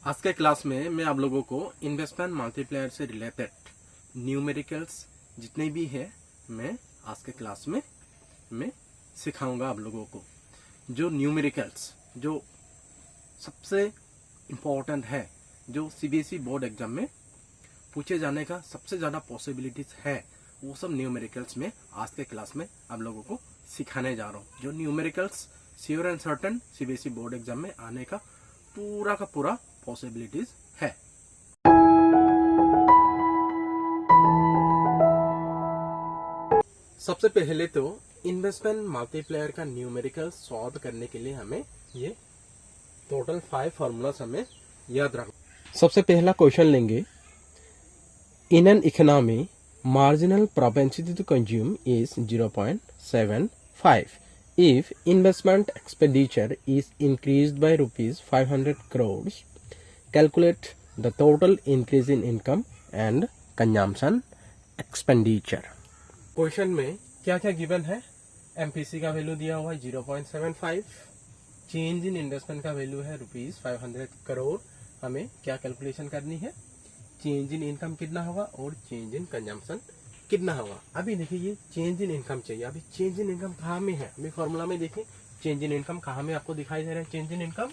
आज के क्लास में मैं आप लोगों को इन्वेस्टमेंट मल्टीप्लायर से रिलेटेड न्यूमेरिकल्स जितने भी है मैं आज के क्लास में मैं सिखाऊंगा आप लोगों को। जो न्यूमेरिकल्स जो सबसे इम्पोर्टेंट है, जो सीबीएसई बोर्ड एग्जाम में पूछे जाने का सबसे ज़्यादा पॉसिबिलिटीज है, वो सब न्यूमेरिकल्स में आज के क्लास में आप लोगों को सिखाने जा रहा हूँ। जो numericals sure and certain CBSE board exam में आने का पूरा पॉसिबिलिटीज है। सबसे पहले तो इन्वेस्टमेंट मल्टीप्लायर का न्यूमेरिकल सॉल्व करने के लिए हमें ये टोटल 5 फॉर्मूलास हमें याद रखना। सबसे पहला क्वेश्चन लेंगे, in an economy marginal propensity to consume is 0.75 if investment expenditure is increased by rupees 500 crores. Calculate the total increase in income and consumption expenditure. Question में क्या क्या गिवन है? एमपीसी का वैल्यू दिया हुआ है 0.75, चेंज इन इन्वेस्टमेंट का value है रुपीज 500 करोड़। हमें क्या कैलकुलेशन करनी है? चेंज इन इनकम कितना होगा और चेंज इन कंजम्पशन कितना होगा। अभी देखिए ये चेंज इन इनकम चाहिए। अभी चेंज इन इनकम कहाँ में है? अभी फॉर्मूला में देखिए चेंज इन इनकम कहाँ में आपको दिखाई दे रहा है? चेंज इन इनकम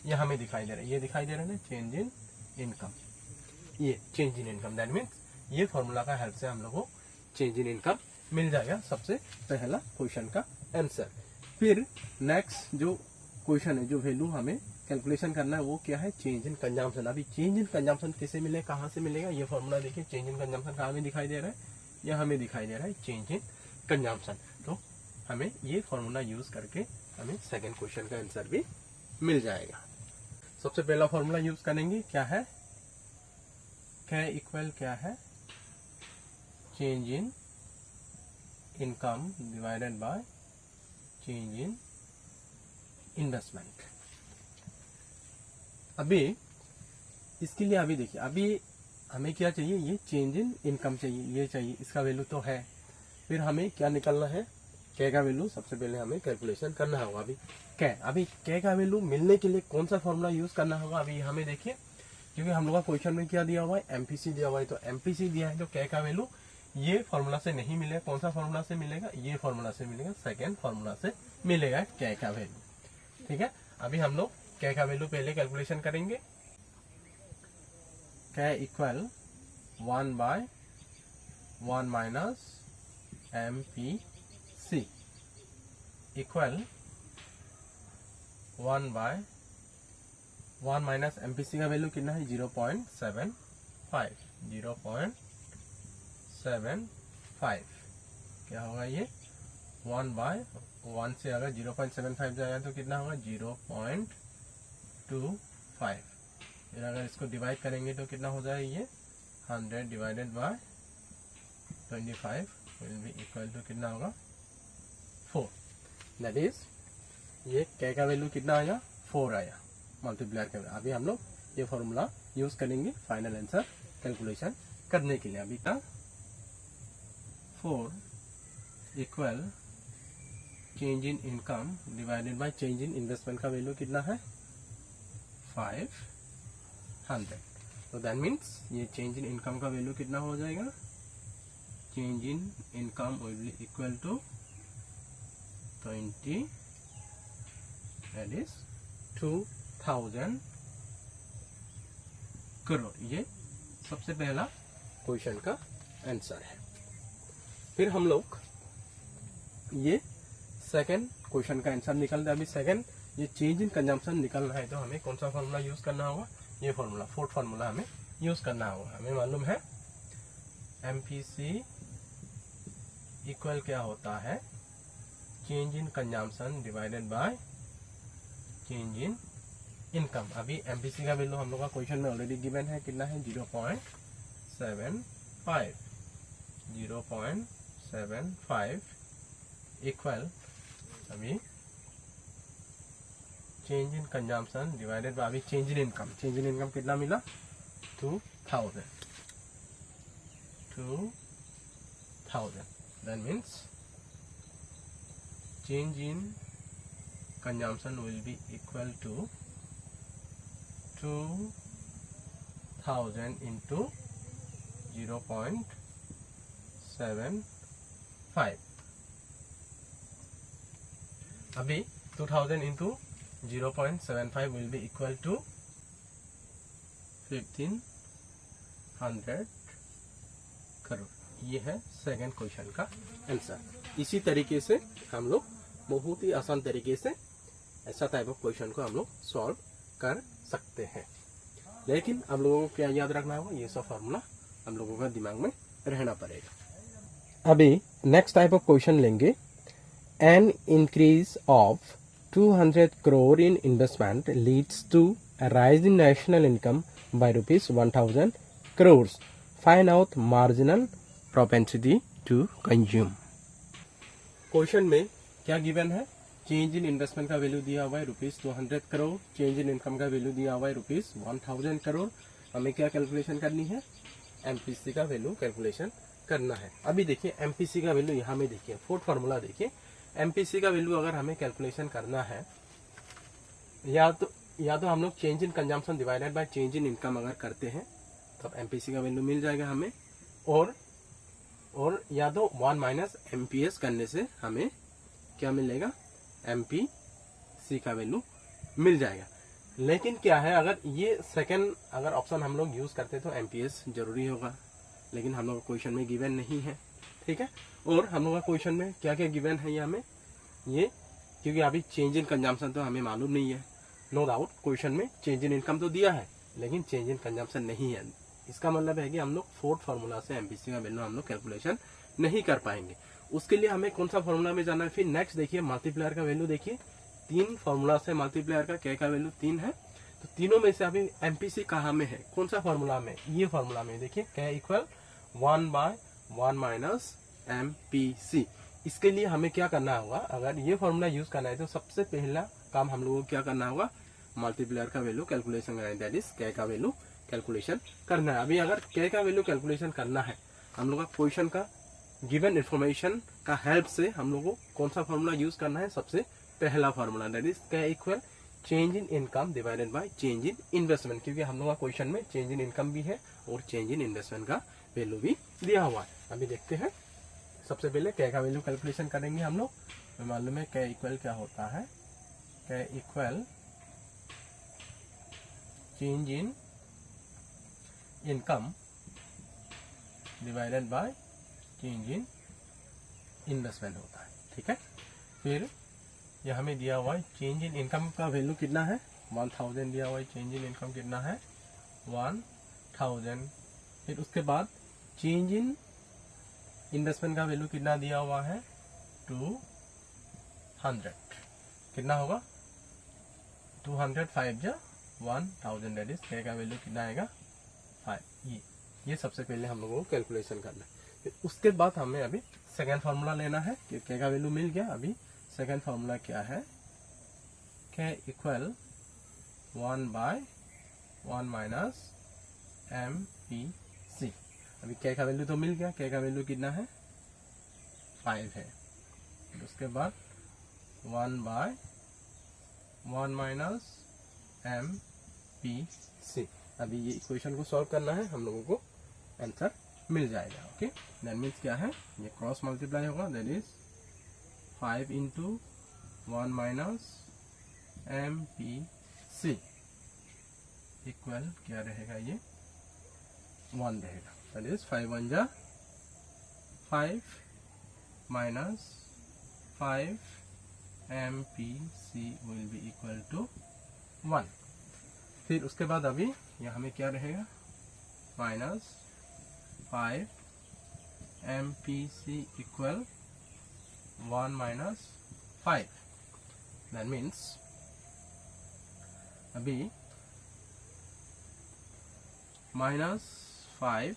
यहाँ में दिखाई दे रहा है, ये दिखाई दे रहा है ना, चेंज इन इनकम। ये change in income that means ये फॉर्मूला का हेल्प से हम लोग को चेंज इन इनकम मिल जाएगा। सबसे पहला क्वेश्चन का आंसर। फिर नेक्स्ट जो क्वेश्चन है, जो वैल्यू हमें कैलकुलेशन करना है वो क्या है? Change in consumption. अभी चेंज इन कंजम्पशन किसे मिले, कहाँ से मिलेगा? ये फॉर्मूला देखिए, चेंज इन कंजम्पशन कहाँ में दिखाई दे रहा है? यह हमें दिखाई दे रहा है चेंज इन कंजम्पशन। तो हमें ये फॉर्मूला यूज करके हमें सेकंड क्वेश्चन का आंसर भी मिल जाएगा। सबसे पहला फॉर्मूला यूज करेंगे, क्या है? क्या इक्वल क्या है? Change in income divided by change in investment. अभी इसके लिए अभी देखिए, अभी हमें क्या चाहिए? ये चेंज इन इनकम चाहिए, ये चाहिए, इसका वैल्यू तो है। फिर हमें क्या निकालना है? कै का वैल्यू सबसे पहले हमें कैलकुलेशन करना होगा। अभी कै का वैल्यू मिलने के लिए कौन सा फॉर्मूला यूज करना होगा? अभी हमें देखिए, क्योंकि हम लोग का क्वेश्चन में क्या दिया हुआ है? एमपीसी दिया हुआ है। तो एमपीसी दिया है तो कै का वैल्यू ये फॉर्मूला से नहीं मिलेगा। कौन सा फॉर्मूला से मिलेगा? ये फॉर्मूला से मिलेगा, सेकेंड फॉर्मूला से मिलेगा कै का वैल्यू। ठीक है, अभी हम लोग कै का वैल्यू पहले कैलकुलेशन करेंगे। कै equal 1/1 minus MPC equal 1/1 minus MPC का वैल्यू कितना है? 0.75। 0.75 क्या होगा? ये 1/1 से अगर 0.75 जाएगा तो कितना होगा? 0.25। फिर अगर इसको डिवाइड करेंगे तो कितना हो जाएगा? ये 100 divided by 25 will be equal to कितना होगा? 4। दैट इज ये कै का वैल्यू कितना आया? 4 आया मल्टीप्लायर के। अभी हम लोग ये फॉर्मूला यूज करेंगे फाइनल आंसर कैलकुलेशन करने के लिए। अभी का 4 equal change in income divided by change in investment का वैल्यू कितना है? 500। तो दैट मीन्स ये चेंज इन इनकम का वैल्यू कितना हो जाएगा? Change in income will be equal to 20, that is 2000 crore. ये सबसे पहला क्वेश्चन का आंसर है। फिर हम लोग ये सेकंड क्वेश्चन का आंसर निकलता है। अभी सेकंड ये चेंज इन कंजम्पशन निकलना है तो हमें कौन सा फॉर्मूला यूज करना होगा? ये फॉर्मूला, फोर्थ फॉर्मूला हमें यूज करना होगा। हमें मालूम है एमपीसी इक्वल क्या होता है? Change in consumption divided by change in income. अभी एमपीसी का वैल्यू हम लोग का क्वेश्चन में ऑलरेडी गिवन है, कितना है? 0.75। 0.75 इक्वल अभी change in consumption divided by अभी change in income. Change in income कितना मिला? 2000। That means change in consumption will be equal to 2000 1000 into 0.75। अभी 2000 into 0.75 will be equal to 1500 crore. ये है सेकंड क्वेश्चन का आंसर। इसी तरीके से हम लोग बहुत ही आसान तरीके से ऐसा टाइप ऑफ क्वेश्चन को हम लोग सॉल्व कर सकते हैं। लेकिन हम लोगों को क्या याद रखना होगा, ये सब फार्मूला हम लोगों का दिमाग में रहना पड़ेगा। अभी नेक्स्ट टाइप ऑफ क्वेश्चन लेंगे। An increase of 200 crore in investment leads to a rise in national income by rupees 1000 crores. Find out marginal propensity to consume. Question में क्या गिवन है, चेंज इन इन्वेस्टमेंट का वैल्यू दिया हुआ है rupees 200 crore, change in income का value दिया हुआ है रुपीज 1000 करोड़। हमें क्या कैलकुलेशन करनी है, एमपीसी का वैल्यू कैलकुलेशन करना है। अभी देखिए एमपीसी का वैल्यू यहाँ में देखिए, फोर्थ फार्मूला देखिए। एमपीसी का वैल्यू अगर हमें कैलकुलेशन करना है, या तो हम लोग change in consumption divided by change in income अगर करते हैं तब एमपीसी का वैल्यू मिल जाएगा हमें, और या तो 1 माइनस एमपीएस करने से हमें क्या मिलेगा, एमपीसी का वैल्यू मिल जाएगा। लेकिन क्या है, अगर ये सेकंड अगर ऑप्शन हम लोग यूज करते तो एमपीएस जरूरी होगा, लेकिन हम लोग का क्वेश्चन में गिवन नहीं है, ठीक है। और हम लोग का क्वेश्चन में क्या क्या गिवन है ये हमें, ये क्योंकि अभी चेंज इन कंजम्पशन तो हमें मालूम नहीं है। नो डाउट क्वेश्चन में चेंज इन इनकम तो दिया है, लेकिन चेंज इन कंजम्पशन नहीं है। इसका मतलब है कि हम लोग फोर्थ फार्मूला से एमपीसी का वैल्यू हम लोग कैलकुलेशन नहीं कर पाएंगे। उसके लिए हमें कौन सा फार्मूला में जाना है, फिर नेक्स्ट देखिए मल्टीप्लायर का वैल्यू देखिए। 3 फार्मूला से मल्टीप्लायर का के का वैल्यू 3 है, तो तीनों में से अभी एमपीसी कहाँ में है, कौन सा फार्मूला में, ये फार्मूला में देखिए के इक्वल 1/1 माइनस एमपीसी। इसके लिए हमें क्या करना होगा, अगर ये फार्मूला यूज करना है तो सबसे पहला काम हम लोगों को क्या करना होगा, मल्टीप्लायर का वैल्यू कैलकुलेशन करना है, दैट इज के का वैल्यू कैलकुलेशन करना है। अभी अगर के का वैल्यू कैलकुलेशन करना है, हम लोग का क्वेश्चन का गिवन इन्फॉर्मेशन का हेल्प से हम लोग को कौन सा फार्मूला यूज करना है, सबसे पहला फार्मूला दैट इज के equal change in income divided by change in investment, क्योंकि हम लोग का क्वेश्चन में चेंज इन इनकम भी है और चेंज इन इन्वेस्टमेंट का वैल्यू भी दिया हुआ है। अभी देखते हैं, सबसे पहले के का वैल्यू कैलकुलेशन करेंगे हम लोग। तो मालूम है के इक्वल क्या होता है, के equal change in income divided by change in investment होता है, ठीक है। फिर यह हमें दिया हुआ है चेंज इन इनकम का वैल्यू कितना है, 1000 दिया हुआ है, चेंज इन इनकम कितना है 1000। फिर उसके बाद चेंज इन इन्वेस्टमेंट का वैल्यू कितना दिया हुआ है 200, कितना होगा 200 5 जा 1000, दैट इज के का वैल्यू कितना आएगा 5। ये सबसे पहले हम लोगों को कैलकुलेशन करना है। फिर उसके बाद हमें अभी सेकेंड फार्मूला लेना है कि के का वैल्यू मिल गया। अभी सेकेंड फार्मूला क्या है, के इक्वल 1/1 माइनस एमपीसी। अभी के का वैल्यू तो मिल गया, के का वैल्यू कितना है 5 है। उसके बाद 1/1 माइनस एमपीसी। अभी ये इक्वेशन को सॉल्व करना है, हम लोगों को आंसर मिल जाएगा। ओके, दैट मीन्स क्या है, ये क्रॉस मल्टीप्लाई होगा, that is 5 into 1 minus MPC equal क्या रहेगा, ये 1 रहेगा, दैट इज 5 1 जा 5 minus 5 MPC will be equal to 1। फिर उसके बाद अभी यहाँ हमें क्या रहेगा, minus 5 MPC equal 1 minus 5। That means अभी माइनस 5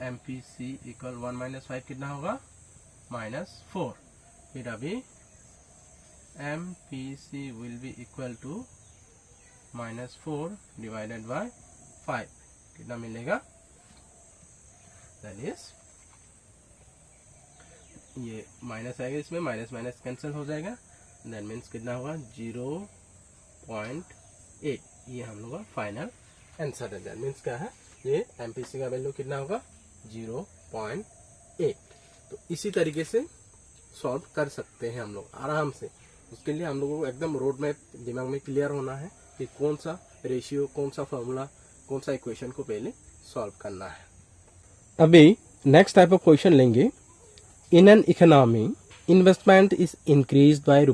एमपीसी इक्वल 1 माइनस 5 कितना होगा -4। फिर अभी MPC will be equal to -4 divided by 5, कितना मिलेगा, दैट इज ये माइनस आएगा, इसमें माइनस माइनस कैंसिल हो जाएगा, दैट मीन्स कितना होगा 0.8। ये हम लोग का फाइनल आंसर है। दैट मीन्स क्या है, ये एमपीसी का वैल्यू कितना होगा 0.8। तो इसी तरीके से सॉल्व कर सकते हैं हम लोग आराम से। उसके लिए हम लोगों को एकदम रोड मैप दिमाग में क्लियर होना है कि कौन सा रेशियो, कौन सा फॉर्मूला, कौन सा इक्वेशन को पहले सॉल्व करना है। अभी नेक्स्ट टाइप ऑफ क्वेश्चन लेंगे। In an economy investment is increased by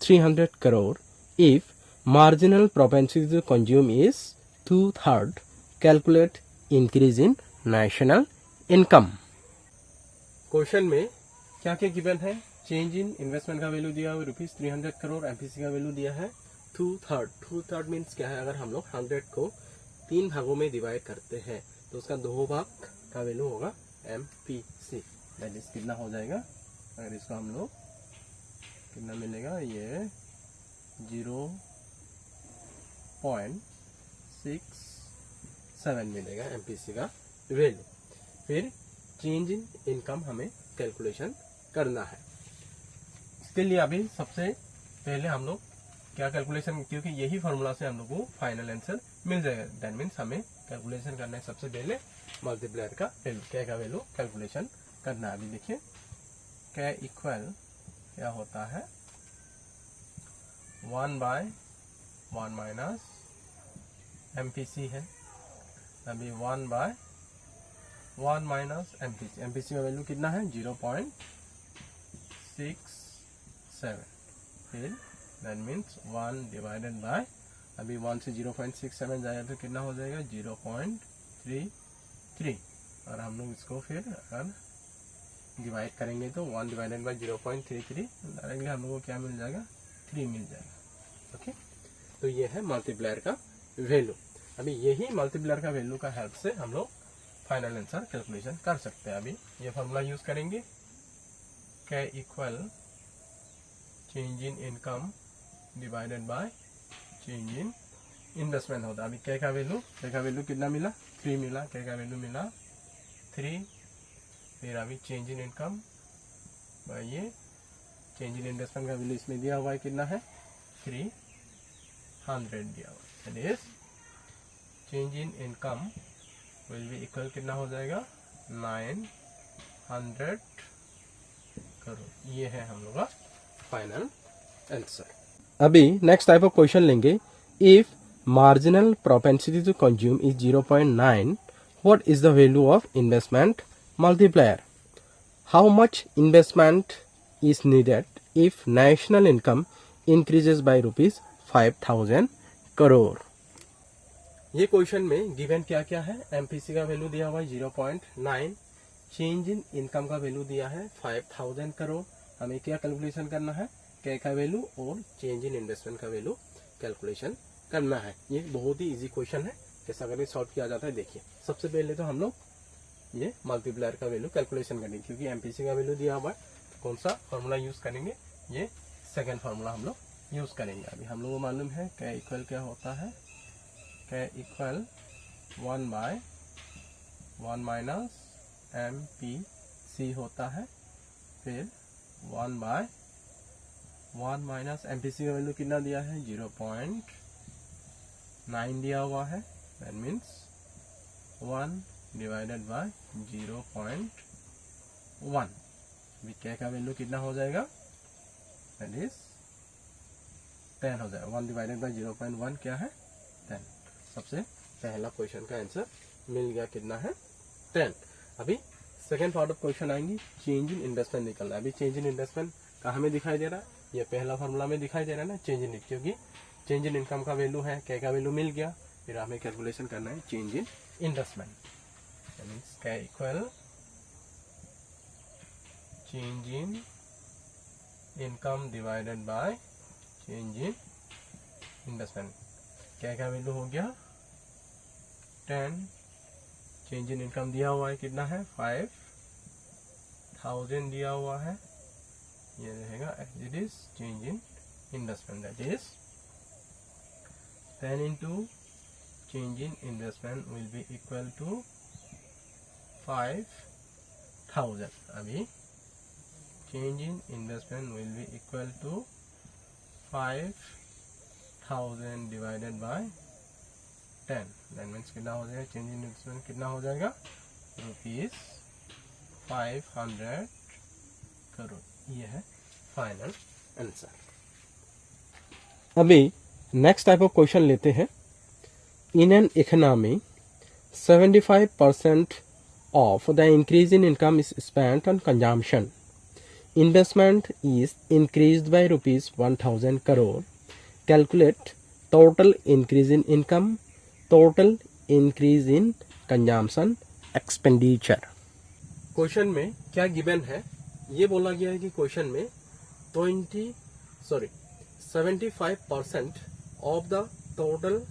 ₹300 crore if marginal propensity to consume is 2/3. Calculate increase in national income। Question में क्या क्या गिवन है? चेंज इन इन्वेस्टमेंट का वैल्यू दिया हुआ ₹300 करोड़, एमपीसी का वैल्यू दिया है 2/3। 2/3 मीन्स क्या है, अगर हम लोग 100 को 3 भागों में डिवाइड करते हैं तो उसका 2 भाग का वैल्यू होगा एमपीसी। दैट इज कितना हो जाएगा, अगर इसको हम लोग कितना मिलेगा, ये 0.67 मिलेगा एमपीसी का वैल्यू। फिर चेंज इन इनकम हमें कैलकुलेशन करना है। इसके लिए अभी सबसे पहले हम लोग क्या कैलकुलेशन, क्योंकि यही फॉर्मूला से हम लोग को फाइनल आंसर मिल जाएगा। दैट मीन्स हमें कैलकुलेशन करना है सबसे पहले मल्टीप्लायर का वैल्यू, क्या का वैल्यू कैलकुलेशन करना है। अभी देखिए क्या इक्वल क्या होता है 1/1 माइनस एमपीसी है। अभी 1/1 माइनस एमपीसी, एमपीसी का वैल्यू कितना है 0.67। फिर दैट मीन्स 1 डिवाइडेड बाय, अभी 1 से 0.67 जाएगा तो कितना हो जाएगा 0.33। और हम लोग इसको फिर अगर डिवाइड करेंगे तो 1 डिवाइडेड बाय 0.33 डायरेक्टली हम लोग को क्या मिल जाएगा 3 मिल जाएगा। ओके, तो ये है मल्टीप्लायर का वैल्यू। अभी यही मल्टीप्लायर का वैल्यू का हेल्प से हम लोग फाइनल आंसर कैलकुलेशन कर सकते हैं। अभी ये फॉर्मूला यूज करेंगे, क्या equal change in income divided by change in investment होता है। अभी क्या का वैल्यू कितना मिला 3 मिला, क्या का वैल्यू मिला 3। फिर अभी चेंज इन इनकम बाय ये चेंज इन इन्वेस्टमेंट का वैल्यू इसमें दिया हुआ है कितना है 300 दिया हुआ है। That is change in income will be equal कितना हो जाएगा 900 करोड़। ये है हम लोग का फाइनल आंसर। अभी नेक्स्ट टाइप ऑफ क्वेश्चन लेंगे। If marginal propensity to consume is 0.9, what is the value of investment multiplier? How much investment is needed if national income increases by ₹5,000 crore? ये क्वेश्चन में given क्या क्या है, MPC का value दिया हुआ है 0.9, चेंज इन इनकम का वैल्यू दिया है 5,000 करोड़। हमें क्या कैलकुलेशन करना है, क्या का वैल्यू और चेंज इन इन्वेस्टमेंट का वैल्यू कैलकुलेशन करना है। ये बहुत ही इजी क्वेश्चन है, कैसा करके सॉल्व किया जाता है देखिए। सबसे पहले तो हम लोग ये मल्टीप्लायर का वैल्यू कैलकुलेशन करेंगे, क्योंकि एमपीसी का वैल्यू दिया हुआ है। कौन सा फॉर्मूला यूज करेंगे, ये सेकंड फॉर्मूला हम लोग यूज करेंगे। अभी हम लोग को मालूम है क्या इक्वल क्या होता है, क्या इक्वल 1/1 माइनस एमपीसी होता है। फिर 1/1 माइनस एमपीसी का वैल्यू कितना दिया है 0.9 दिया हुआ है। That means 1 divided by 0.1। क्या का वैल्यू कितना हो जाएगा, दैट इज 10 हो जाएगा। 1 डिवाइडेड बाय 0.1 क्या है 10। सबसे पहला क्वेश्चन का आंसर मिल गया, कितना है 10। अभी सेकेंड पार्ट ऑफ क्वेश्चन आएंगे, चेंज इन इन्वेस्टमेंट निकलना है। अभी चेंज इन इन्वेस्टमेंट कहाँ में दिखाई दे रहा है, ये पहला फॉर्मूला में दिखाई दे रहा है ना, चेंज इन, क्योंकि चेंज इन इनकम का वैल्यू है, क्या का वैल्यू मिल गया। फिर हमें कैलकुलेशन करना है चेंज इन इन्वेस्टमेंट। means क्या equal change in income divided by change in investment. क्या का वैल्यू हो गया 10। चेंज इन इनकम दिया हुआ है कितना है 5,000 दिया हुआ है, ये रहेगा it is change in investment, that is 10 into change in investment will be equal to 5,000। अभी change in investment will be equal to 5,000 divided by 10, that means कितना हो जाएगा, चेंज इन इन्वेस्टमेंट कितना हो जाएगा, ₹500 करोड़। ये है फाइनल आंसर। अभी नेक्स्ट टाइप ऑफ क्वेश्चन लेते हैं। इन an economy 75% of the increase in income is spent on consumption. Investment is increased by rupees 1000 crore. Calculate total increase in income, total increase in consumption, expenditure. Question में क्या given है, ये बोला गया है कि क्वेश्चन में 75% of the total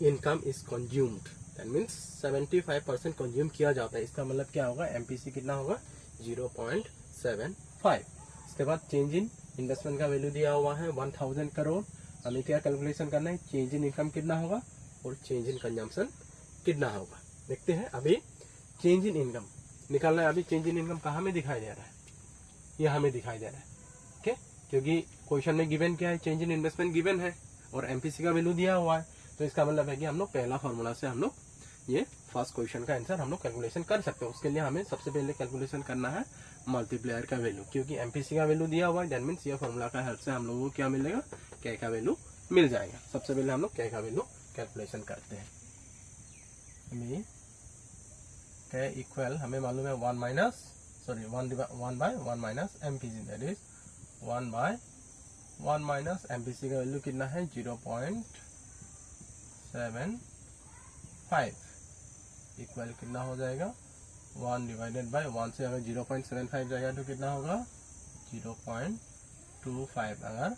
income is consumed. That means 75% consume किया जाता है। इसका मतलब क्या होगा, एमपीसी कितना होगा, 0.75। इसके बाद चेंज इन इन्वेस्टमेंट का वैल्यू दिया हुआ है 1000 करोड़। हमें क्या कैलकुलेशन करना है, चेंज इन इनकम कितना होगा और चेंज इन कंजम्पशन कितना होगा। देखते हैं अभी चेंज इन इनकम निकालना है। अभी चेंज इन इनकम कहाँ में दिखाई दे रहा है, ये हमें दिखाई दे रहा है, ओके, क्योंकि क्वेश्चन में गिवन क्या है, चेंज इन इन्वेस्टमेंट गिवन है और एमपीसी का वैल्यू दिया हुआ है। तो इसका मतलब है कि हम लोग पहला फॉर्मूला से हम लोग ये फर्स्ट क्वेश्चन का आंसर हम लोग कैलकुलेशन कर सकते हैं। उसके लिए हमें सबसे पहले कैलकुलेशन करना है मल्टीप्लायर का वैल्यू, क्योंकि एमपीसी का वैल्यू दिया हुआ है। दैट मीन्स ये फॉर्मूला का हेल्प से हम लोगों को क्या मिलेगा, के का वैल्यू मिल जाएगा। सबसे पहले हम लोग के का वैल्यू कैलकुलेशन करते हैं। के इक्वल हमें मालूम है 1 by 1 minus MPC, that is 1 by 1 minus MPC का वैल्यू कितना है, 0.75 इक्वल कितना हो जाएगा, 1 डिवाइडेड बाय 1 से अगर 0.75 जाएगा तो कितना होगा, 0.25। अगर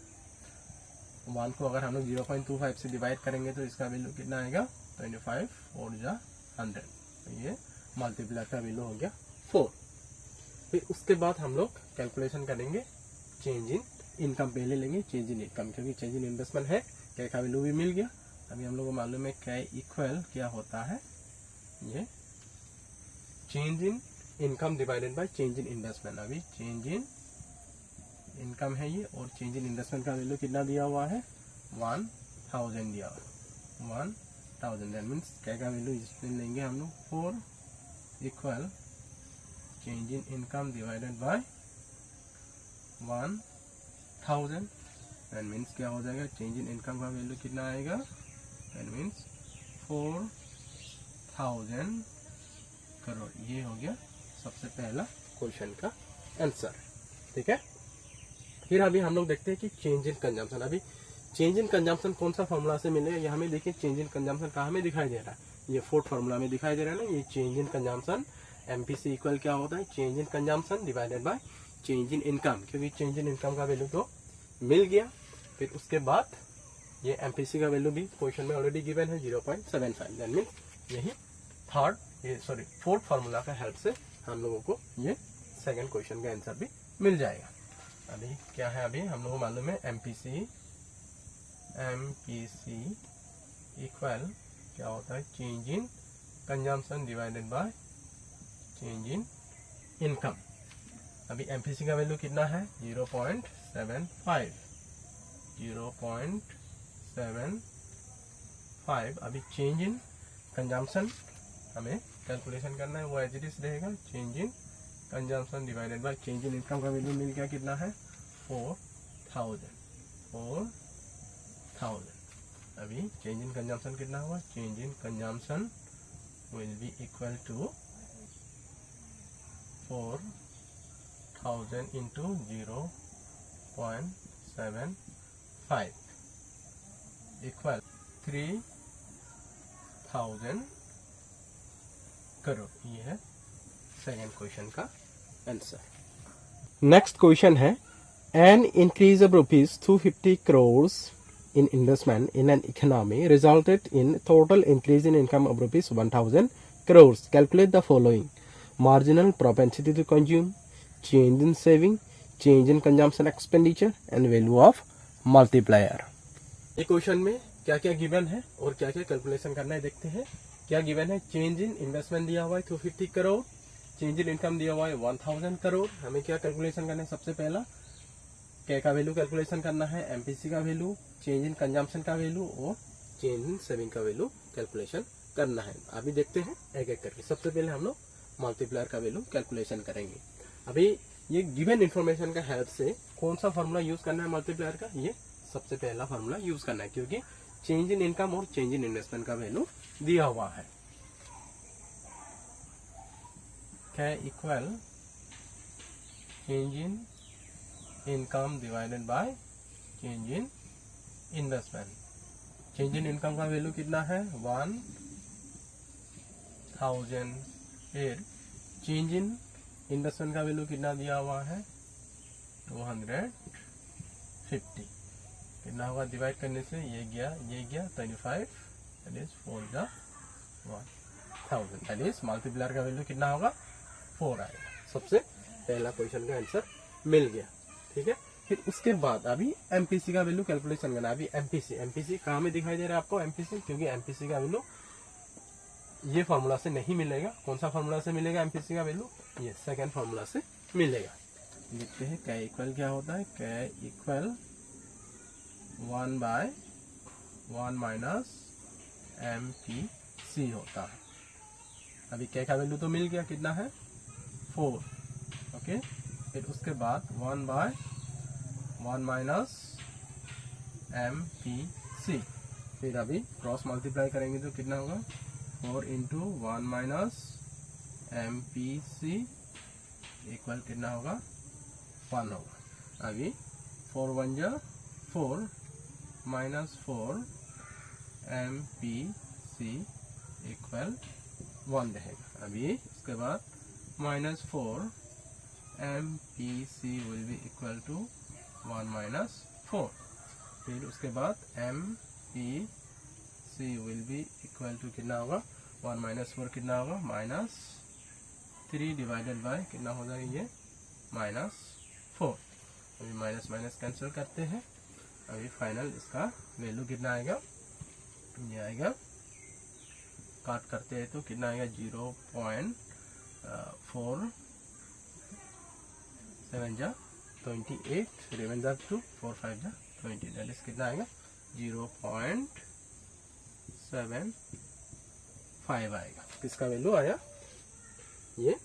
1 को अगर हम लोग 0.25 से डिवाइड करेंगे तो इसका वैल्यू कितना आएगा, 25 4 जा 100। तो ये मल्टीप्लाई का वैल्यू हो गया 4। फिर उसके बाद हम लोग कैलकुलेशन करेंगे चेंज इन इनकम। पहले लेंगे चेंज इन इनकम, क्योंकि चेंज इन इन्वेस्टमेंट है, के का वैल्यू भी मिल गया। अभी हम लोग को मालूम है के इक्वल क्या होता है, ये change in income divided by change in investment. अभी चेंज इन इनकम है ये, और चेंज इन इन्वेस्टमेंट का वैल्यू कितना दिया हुआ है, 1000 दिया हुआ है, 1000। दैट मीन्स के का वैल्यू इसमें लेंगे हम लोग 4 equal change in income divided bye 1000। That means क्या हो जाएगा, चेंज इन इनकम का वैल्यू कितना आएगा, दैट मीन्स 4000 करोड़। ये हो गया सबसे पहला क्वेश्चन का आंसर, ठीक है। फिर अभी हम लोग देखते हैं कि चेंज इन कंजम्पशन। अभी चेंज इन कंजम्पशन कौन सा फॉर्मूला से मिलेगा, ये हमें देखिए चेंज इन कंजम्पशन कहाँ में दिखाई दे रहा है, ये फोर्थ फॉर्मूला में दिखाई दे रहा है ना। ये change in consumption MPC equal क्या होता है, change in consumption divided by change in income, क्योंकि चेंज इन इनकम का वैल्यू तो मिल गया। फिर उसके बाद ये एमपीसी का वैल्यू भी क्वेश्चन में ऑलरेडी गिवन है 0.75। दैट मीन्स यही फोर्थ फार्मूला का हेल्प से हम लोगों को ये सेकंड क्वेश्चन का आंसर भी मिल जाएगा। अभी क्या है, अभी हम लोगों को मालूम है एमपीसी इक्वल क्या होता है, change in consumption divided by change in income. अभी एमपीसी का वैल्यू कितना है, 0.75। अभी चेंज इन कंजम्पशन हमें कैलकुलेशन करना है, वो एज इट इज रहेगा, change in consumption divided by change in income का वैल्यू मिल गया कितना है, 4000। अभी चेंज इन कंजम्पशन कितना हुआ, change in consumption will be equal to 4000 into 0.75 equal 3000 crore. ये है सेकेंड क्वेश्चन का आंसर। नेक्स्ट क्वेश्चन है, an increase of rupees 250 crores in investment in an economy resulted in total increase in income of rupees 1000 crores. Calculate the following: marginal propensity to consume, change in saving, change in consumption expenditure and value of multiplier. ये question में क्या क्या given है और क्या क्या calculation करना है देखते हैं। क्या गिवन है, चेंज इन इन्वेस्टमेंट दिया हुआ है 250 करोड़, चेंज इन इनकम दिया हुआ है 1000 करोड़। हमें क्या कैलकुलेशन करना है, सबसे पहला के का वैल्यू कैलकुलेशन करना है, एमपीसी का वैल्यू, चेंज इन कंजम्पशन का वैल्यू और चेंज इन सेविंग का वैल्यू कैलकुलेशन करना है। अभी देखते हैं एक एक करके। सबसे पहले हम लोग मल्टीप्लायर का वैल्यू कैलकुलेशन करेंगे। अभी ये गिवन इन्फॉर्मेशन का हेल्प से कौन सा फॉर्मूला यूज करना है मल्टीप्लायर का, ये सबसे पहला फॉर्मूला यूज करना है, क्योंकि चेंज इन इनकम और चेंज इन इन्वेस्टमेंट का वैल्यू दिया हुआ है। क्या equal change in income divided by change in investment. Change in income का वैल्यू कितना है 1000। फिर चेंज इन इन्वेस्टमेंट का वैल्यू कितना दिया हुआ है 250। कितना होगा डिवाइड करने से ये गया 25, दैट इज 4 जा 1000, दैट इज मल्टीप्लायर का वैल्यू कितना होगा 4 आएगा। सबसे पहला क्वेश्चन का आंसर मिल गया। ठीक है, फिर उसके बाद अभी एमपीसी का वैल्यू कैलकुलेशन करना। अभी एमपीसी कहाँ में दिखाई दे रहा है आपको एमपीसी, क्योंकि एमपीसी का वैल्यू ये फॉर्मूला से नहीं मिलेगा। कौन सा फॉर्मूला से मिलेगा एमपीसी का वैल्यू, ये सेकंड फॉर्मूला से मिलेगा। लिखते हैं K इक्वल क्या होता है, K इक्वल 1/1 माइनस MPC होता है। अभी K का वैल्यू तो मिल गया, कितना है 4। ओके, फिर उसके बाद 1/1 माइनस MPC। फिर अभी क्रॉस मल्टीप्लाई करेंगे तो कितना होगा 4 इंटू 1 माइनस MPC इक्वल कितना होगा 1 होगा। अभी 4 1 जा 4 माइनस 4 MPC इक्वल 1 रहेगा। अभी उसके बाद -4 MPC will be equal to 1 minus 4। फिर उसके बाद MPC will be equal to कितना होगा 1 माइनस 4 कितना होगा -3 डिवाइडेड बाय कितना हो जाएगा ये -4। अभी माइनस माइनस कैंसिल करते हैं। अभी फाइनल इसका वैल्यू कितना आएगा, ये आएगा, काट करते हैं तो कितना आएगा 0.47 जा 28, रिमाइंडर 2 4 5 जा 20, दैट इज कितना आएगा 0.75 आएगा। किसका वैल्यू आया, ये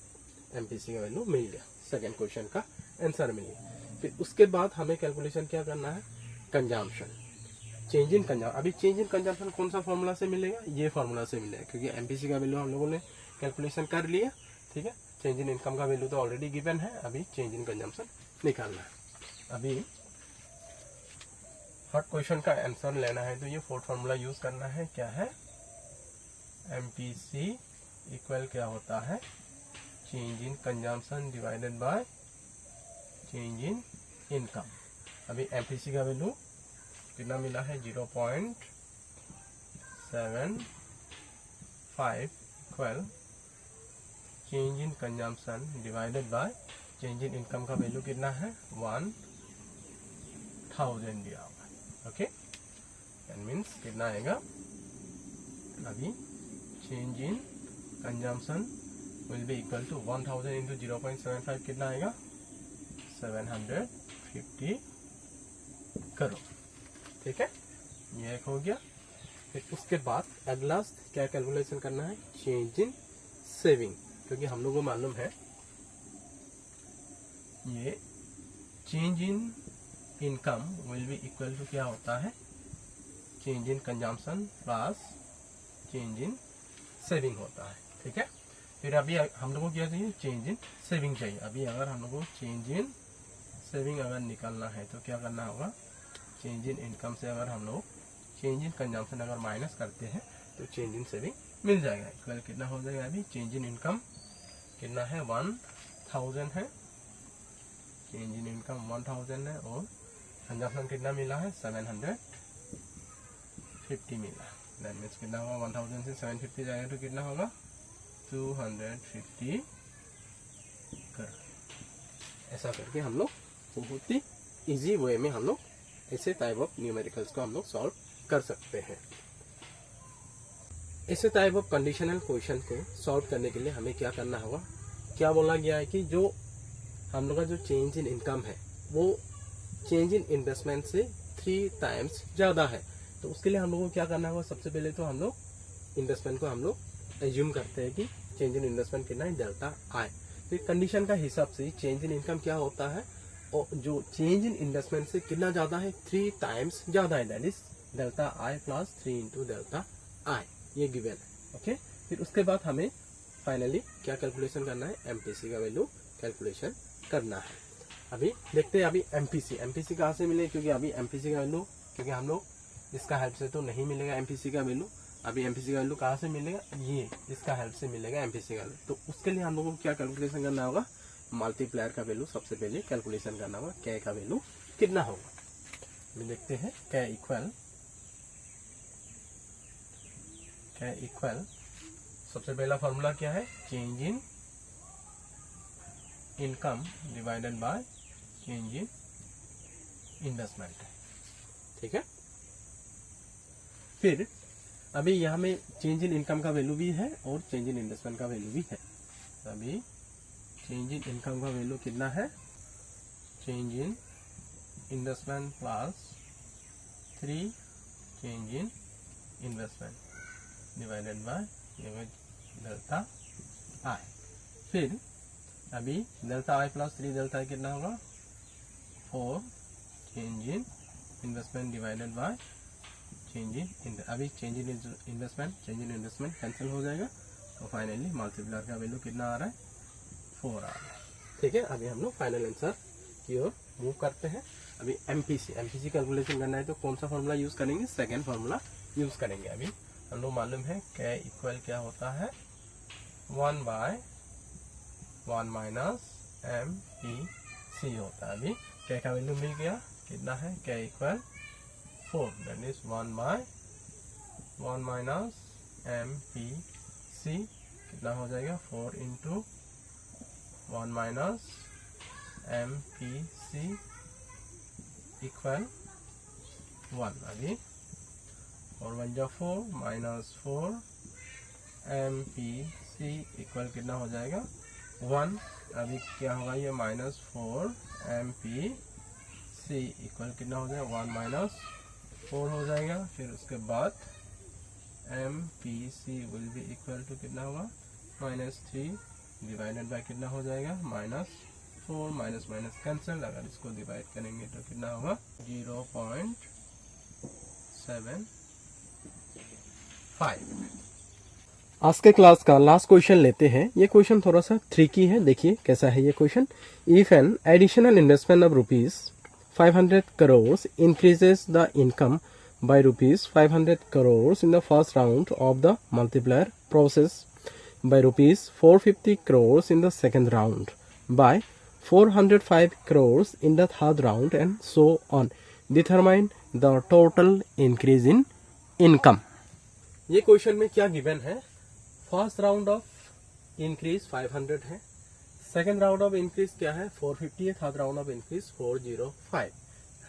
एमपीसी का वैल्यू मिल गया। सेकंड क्वेश्चन का आंसर मिल गया। फिर उसके बाद हमें कैलकुलेशन क्या करना है, कंजम्पशन, चेंज इन कंजम्पशन। अभी चेंज इन कंजम्पशन कौन सा फॉर्मूला से मिलेगा, ये फॉर्मूला से मिलेगा, क्योंकि एमपीसी का वैल्यू हम लोगों ने कैलकुलेशन कर लिया। ठीक है, चेंज इन इनकम का वैल्यू तो ऑलरेडी गिवन है, अभी चेंज इन कंजम्पशन निकालना है। अभी हर क्वेश्चन का आंसर लेना है तो ये फोर्थ फॉर्मूला यूज करना है। क्या है, एमपीसी इक्वल क्या होता है, change in consumption divided by change in income. अभी एमपीसी का वैल्यू कितना मिला है 0.75 equal change in consumption divided by change in income का वैल्यू कितना है 1000 दिया हुआ है। ओके, दैट मीन्स कितना आएगा, अभी change in consumption will be equal to 1000 into 0.75 कितना आएगा 750 करोड़। ठीक है, ये एक हो गया। फिर उसके बाद अगला क्या कैलकुलेशन करना है, चेंज इन सेविंग, क्योंकि हम लोगों को मालूम है ये change in income will be equal to क्या होता है, change in consumption plus change in saving होता है। ठीक है, फिर अभी हम लोगों को क्या चाहिए, चेंज इन सेविंग चाहिए। अभी अगर हम लोग को चेंज इन सेविंग अगर निकालना है तो क्या करना होगा, चेंज इन इनकम से अगर हम लोग चेंज इन कंजम्पशन अगर माइनस करते हैं तो चेंज इन सेविंग मिल जाएगा। इक्वल कितना हो जाएगा, अभी चेंज इन इनकम कितना है 1000 है, चेंज इन इनकम 1000 है, और कंजम्पशन कितना मिला है 750 मिला। दैट मीन्स कितना होगा 1000 से 750 जाएगा तो कितना होगा 250 करोड़। ऐसा करके हम लोग बहुत ही इजी वे में हम लोग ऐसे टाइप ऑफ न्यूमेरिकल्स को हम लोग सॉल्व कर सकते हैं। ऐसे टाइप ऑफ कंडीशनल क्वेश्चन को सॉल्व करने के लिए हमें क्या करना होगा, क्या बोला गया है कि जो हम लोग का जो चेंज इन इनकम है वो चेंज इन इन्वेस्टमेंट से 3 टाइम्स ज़्यादा है। तो उसके लिए हम लोगों को क्या करना होगा, सबसे पहले तो हम लोग इन्वेस्टमेंट को हम लोग एज्यूम करते हैं कि चेंज इन इन्वेस्टमेंट कितना है, डेल्टा आई। तो कंडीशन का हिसाब से चेंज इन इनकम क्या होता है, और जो चेंज इन इन्वेस्टमेंट से कितना ज्यादा है, 3 टाइम्स ज्यादा है, that is delta I plus 3 into delta आई, ये गिवन है। ओके, फिर उसके बाद हमें फाइनली क्या कैलकुलेशन करना है, एमपीसी का वैल्यू कैलकुलेशन करना है। अभी देखते हैं अभी एमपीसी कहाँ से मिले, क्योंकि अभी एमपीसी का वैल्यू, क्योंकि हम लोग इसका हेल्प से तो नहीं मिलेगा एमपीसी का वैल्यू। अभी एमपीसी का वैल्यू कहाँ से मिलेगा, ये इसका हेल्प से मिलेगा एमपीसी का वैल्यू। तो उसके लिए हम लोगों को क्या कैलकुलेशन करना होगा, मल्टीप्लायर का वैल्यू सबसे पहले कैलकुलेशन करना होगा, K का वैल्यू कितना होगा। अभी देखते हैं K इक्वल सबसे पहला फॉर्मूला क्या है, change in income divided by change in investment, ठीक है। फिर अभी यहाँ में चेंज इन इनकम का वैल्यू भी है और चेंज इन इन्वेस्टमेंट का वैल्यू भी है। अभी चेंज इन इनकम का वैल्यू कितना है, change in investment plus 3 change in investment divided by delta आई। फिर अभी डेल्टा आई प्लस 3 डेल्टा आई कितना होगा, 4 change in investment divided by change इन, अभी चेंज इन इन्वेस्टमेंट कैंसिल हो जाएगा, तो फाइनली मल्टीप्लायर का वैल्यू कितना आ रहा है, 4 आ रहा है, ठीक है। अभी हम लोग फाइनल आंसर की ओर मूव करते हैं। अभी एमपीसी कैलकुलेशन करना है तो कौन सा फॉर्मूला यूज करेंगे, सेकेंड फॉर्मूला यूज करेंगे। अभी हम लोग मालूम है K इक्वल क्या होता है, 1/1 माइनस MPC होता है। अभी K का वैल्यू मिल गया, कितना है, K equal 4, that is 1/1 minus MPC, कितना हो जाएगा, 4 इंटू 1 माइनस MPC इक्वल 1। अभी 4 1 जा 4 माइनस 4 MPC इक्वल कितना हो जाएगा, 1। अभी क्या होगा, ये माइनस 4 MPC इक्वल कितना हो जाएगा, 1 माइनस 4 हो जाएगा। फिर उसके बाद MPC will be equal to कितना होगा, -3 डिवाइडेड बाय कितना हो जाएगा, -4, माइनस माइनस कैंसिल, अगर इसको डिवाइड करेंगे तो कितना होगा, 0.75। आज के क्लास का लास्ट क्वेश्चन लेते हैं। ये क्वेश्चन थोड़ा सा ट्रिकी है, देखिए कैसा है ये question. If an additional investment of ₹500 crores increases the income by ₹500 crores in the first round of the multiplier process, by ₹450 crores in the second round, by 405 crores in the third round, and so on. Determine the total increase in income. ये question में क्या given है, first round of increase 500 है, second round of increase क्या है, 450 है, third round of increase 405।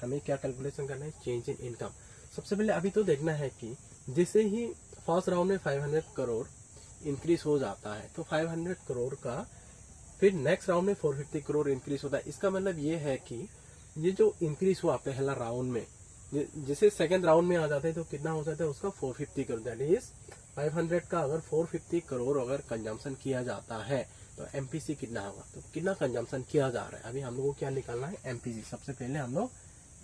हमें क्या कैलकुलेशन करना है, चेंज इन इनकम। सबसे पहले अभी तो देखना है कि जैसे ही फर्स्ट राउंड में 500 करोड़ इंक्रीज हो जाता है तो 500 करोड़ का फिर नेक्स्ट राउंड में 450 करोड़ इंक्रीज होता है। इसका मतलब ये है कि ये जो इंक्रीज हुआ पहला राउंड में, जैसे सेकेंड राउंड में आ जाता है तो कितना हो जाता है उसका 450 करोड़, दैट इज 500 का अगर 450 करोड़ अगर कंजम्पशन किया जाता है तो एमपीसी कितना होगा, तो कितना कंजम्पशन किया जा रहा है। अभी हम लोगों को क्या निकालना है, एमपीसी। सबसे पहले हम लोग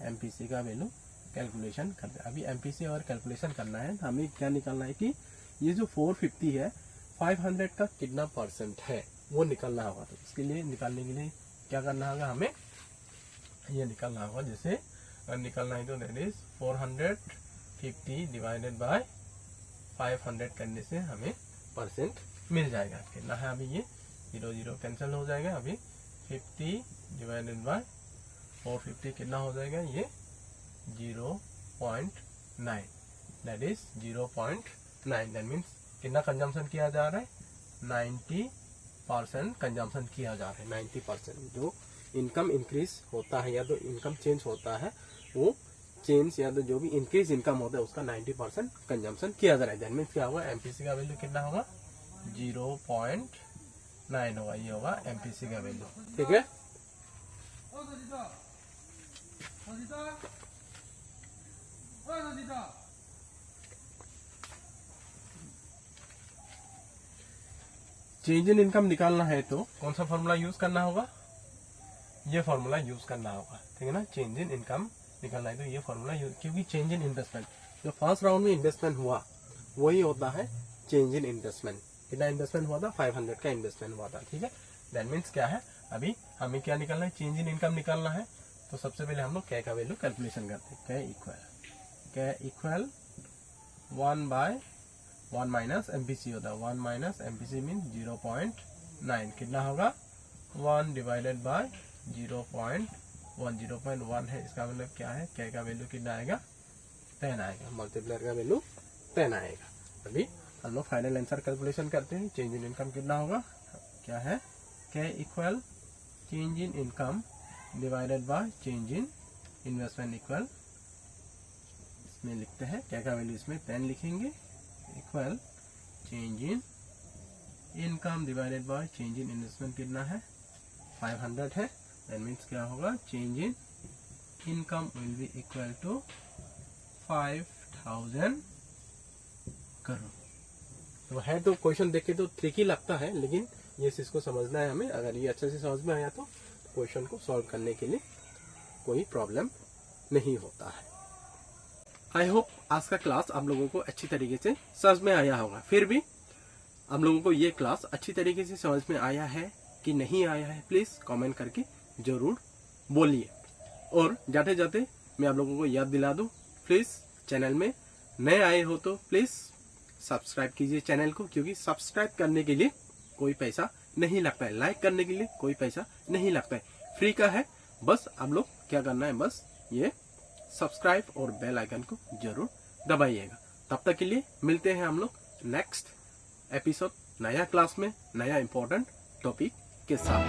एमपीसी का वैल्यू कैलकुलेशन करते हैं। अभी एमपीसी अगर कैलकुलेशन करना है तो हमें क्या निकालना है कि ये जो 450 है 500 का कितना परसेंट है वो निकालना होगा। तो इसके लिए निकालने के लिए क्या करना होगा, हमें ये निकालना होगा। जैसे अगर निकालना है तो दैट इज 450 डिवाइडेड बाय 500 करने से हमें परसेंट मिल जाएगा। कितना है, अभी ये 0 0 कैंसिल हो जाएगा। अभी 50 डिवाइडेड बाय 450 कितना हो जाएगा, ये 0.9, दैट इज 0.9। दैट मीन्स कितना कंजम्पशन किया जा रहा है, 90% कंजम्पशन किया जा रहा है। 90% जो इनकम इंक्रीज होता है या तो इनकम चेंज होता है वो चेंज या तो जो भी इंक्रीज इनकम होता है उसका 90% कंजम्पशन किया जा रहा है। दैट मीन्स क्या होगा, एमपीसी का वैल्यू कितना होगा, 0.9 होगा। ये होगा एमपीसी का वैल्यू, ठीक है। चेंज इन इनकम निकालना है तो कौन सा फॉर्मूला यूज करना होगा, ये फॉर्मूला यूज करना होगा, ठीक है ना। चेंज इन इनकम निकालना है तो ये फॉर्मूला यूज, क्योंकि चेंज इन इन्वेस्टमेंट जो फर्स्ट राउंड में इन्वेस्टमेंट हुआ वही होता है चेंज इन इन्वेस्टमेंट। कितना इन्वेस्टमेंट हुआ था, 500 का इन्वेस्टमेंट हुआ था, ठीक है। दैट मीन्स क्या है, अभी हमें क्या निकालना है, चेंज इन इनकम निकालना है। तो सबसे पहले हम लोग क्या का वैल्यू कैलकुलेशन करते हैं, क्या इक्वल 1/1 माइनस एमपीसी होता है, 1 माइनस एमपीसी मीन 0.9, कितना होगा 1 डिवाइडेड बाय 0.1, 0.1 है, इसका मतलब क्या है, क्या का वैल्यू कितना आएगा 10 आएगा, मल्टीप्लायर का वैल्यू 10 आएगा। अभी हम लोग फाइनल आंसर कैलकुलेशन करते हैं, चेंज इन इनकम कितना होगा, क्या है क्या equal change in income divided by change in investment equal, इसमें लिखते हैं क्या का वैल्यू, इसमें 10 लिखेंगे, equal change in income divided by change in investment कितना है 500 है। दैट मीन्स क्या होगा, change in income will be equal to 5000 crore. तो है तो क्वेश्चन देख के तो ट्रिकी लगता है, लेकिन ये चीज को समझना है हमें। अगर ये अच्छे से समझ में आया तो क्वेश्चन को सॉल्व करने के लिए कोई प्रॉब्लम नहीं होता है। आई होप आज का क्लास आप लोगों को अच्छी तरीके से समझ में आया होगा। फिर भी आप लोगों को ये क्लास अच्छी तरीके से समझ में आया है कि नहीं आया है, प्लीज कमेंट करके जरूर बोलिए। और जाते जाते मैं आप लोगों को याद दिला दूं, प्लीज चैनल में नए आए हो तो प्लीज सब्सक्राइब कीजिए चैनल को, क्योंकि सब्सक्राइब करने के लिए कोई पैसा नहीं लगता है, लाइक करने के लिए कोई पैसा नहीं लगता है, फ्री का है। बस आप लोग क्या करना है, बस ये सब्सक्राइब और बेल आइकन को जरूर दबाइएगा। तब तक के लिए मिलते हैं हम लोग नेक्स्ट एपिसोड, नया क्लास में नया इंपॉर्टेंट टॉपिक के साथ।